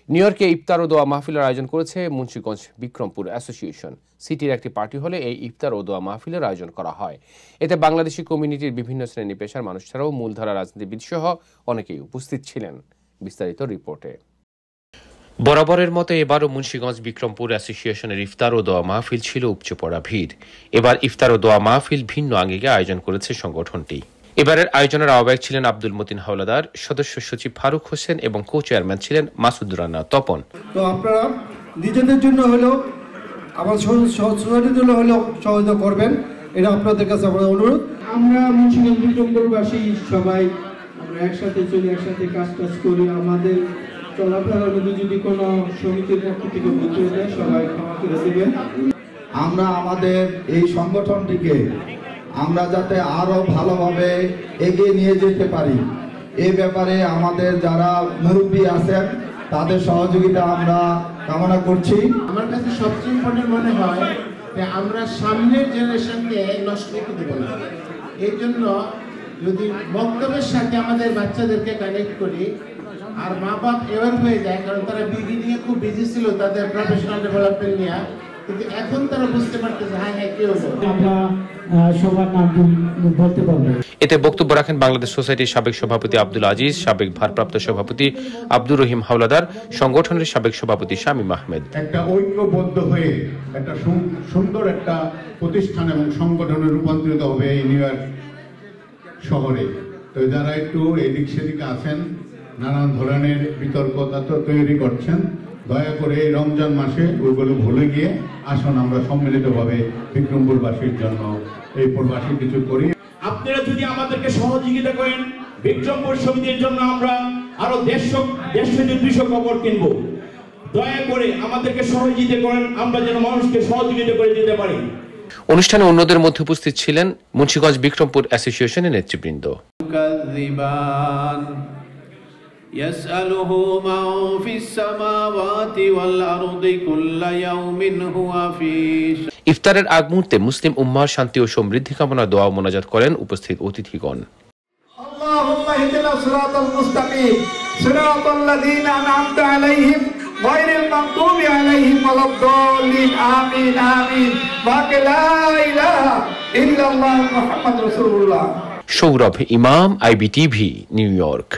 New ইয়র্কে ইফতার ও দোয়া মাহফিলের আয়োজন করেছে মুন্সিগঞ্জ বিক্রমপুর অ্যাসোসিয়েশন। সিটির একটি পার্টি হলে এই ইফতার ও দোয়া মাহফিলের আয়োজন করা হয়। এতে বাংলাদেশি কমিউনিটির বিভিন্ন শ্রেণী পেশার মানুষ ছাড়াও মূলধারা রাজনীতিবিদ সহ অনেকেই উপস্থিত ছিলেন। বিস্তারিত রিপোর্টে। বরাবরের মতো এবারও মুন্সিগঞ্জ বিক্রমপুর অ্যাসোসিয়েশনের ইফতার ও দোয়া মাহফিল ছিল উপচে পড়া ভিড়। এবার ইফতার ও দোয়া মাহফিল ভিন্ন আঙ্গিকে আয়োজন করেছে সংগঠনটি। এবারের আয়োজনের আহ্বায়ক ছিলেন আব্দুল মতিন হাওলাদার, সদস্য সচিব ফারুক হোসেন এবং কো চেয়ারম্যান ছিলেন মাসুদুর রানা তপন। তো আপনারা নিজেদের জন্য হলেও আমার সোসাইটির জন্য হলেও সহযোগিতা করবেন, এটা আপনাদের কাছে আমার অনুরোধ। আমরা মুন্সিগঞ্জ বিক্রমপুরবাসী সবাই আমরা একসাথে চলি, একসাথে কাজ করি। আমাদের চলাফেরার মধ্যে যদি কোনো সমিতির পক্ষ থেকে ভুল হয়ে যায় সবাই ক্ষমা করে দেবেন। আমরা আমাদের এই সংগঠনটিকে আমরা যাতে আরো ভালোভাবে এগিয়ে নিয়ে যেতে পারি, এই ব্যাপারে আমাদের যারা মুরব্বী আছেন তাদের সহযোগিতা আমরা কামনা করছি। আমার কাছে সবচেয়ে ইম্পর্টেন্ট মনে হয় যে আমরা সামনের জেনারেশনকে নষ্ট করতে দেব না। এই জন্য যদি বক্তব্যের সাথে আমাদের বাচ্চাদেরকে কানেক্ট করি আর মা বাপ এবার হয়ে যায়, কারণ তারা বিডি নিয়ে খুব বিজি ছিল তাদের প্রফেশনাল ডেভেলপমেন্ট নিয়ে, কিন্তু এখন তারা বুঝতে পারতেছে হ্যাঁ কি হলো। আমরা সবার নাম বলতে পারবো। এতে বক্তব্য রাখেন বাংলাদেশ সোসাইটির সাবেক সভাপতি আব্দুল আজিজ, সাবেক ভারপ্রাপ্ত সভাপতি আব্দুর রহিম হাওলাদার, সংগঠনের সাবেক সভাপতি শামীম আহমেদ। একটা ঐক্যবদ্ধ হয়ে একটা সুন্দর একটা প্রতিষ্ঠান এবং সংগঠনে রূপান্তরিত হবে এই নিউ ইয়র্ক শহরে। তো যারা একটু এদিক সেদিক আছেন, নানান ধরনের বিতর্ক তৈরি করছেন, দয়া করে এই রমজান মাসে ওইগুলো ভুলে গিয়ে আসুন আমরা সম্মিলিতভাবে বিক্রমপুরবাসীর জন্য এই প্রবাসী কিছু করি। আপনারা যদি আমাদেরকে সহযোগিতা করেন, বিক্রমপুর সমিতির জন্য আমরা আরো 150-200 কবর কিনবো। দয়া করে আমাদেরকে সহযোগিতা করেন, আমরা যেন মানুষকে সহযোগিতা করে দিতে পারি। অনুষ্ঠানে অন্যদের মধ্যে উপস্থিত ছিলেন মুন্সিগঞ্জ বিক্রমপুর অ্যাসোসিয়েশনের নেতৃবৃন্দ। يسأله من في السماوات والأرض كل يوم هو في ইফতারের আগ মুহূর্তে মুসলিম উম্মাহর শান্তি ও সমৃদ্ধি কামনা দোয়া ও মোনাজাত করেন উপস্থিত অতিথিগণ। আল্লাহুম্মা ইহদিনা সিরাতাল মুস্তাকিম সিরাতাল লাযিনা আন'আমতা আলাইহিম গায়রিল মাগদুবি আলাইহিম ওয়ালাদ-দাল্লিন আমিন আমিন ওয়া লা ইলাহা ইল্লাল্লাহ মুহাম্মাদুর রাসূলুল্লাহ। সৌরভ ইমাম, IBTV, নিউ ইয়র্ক।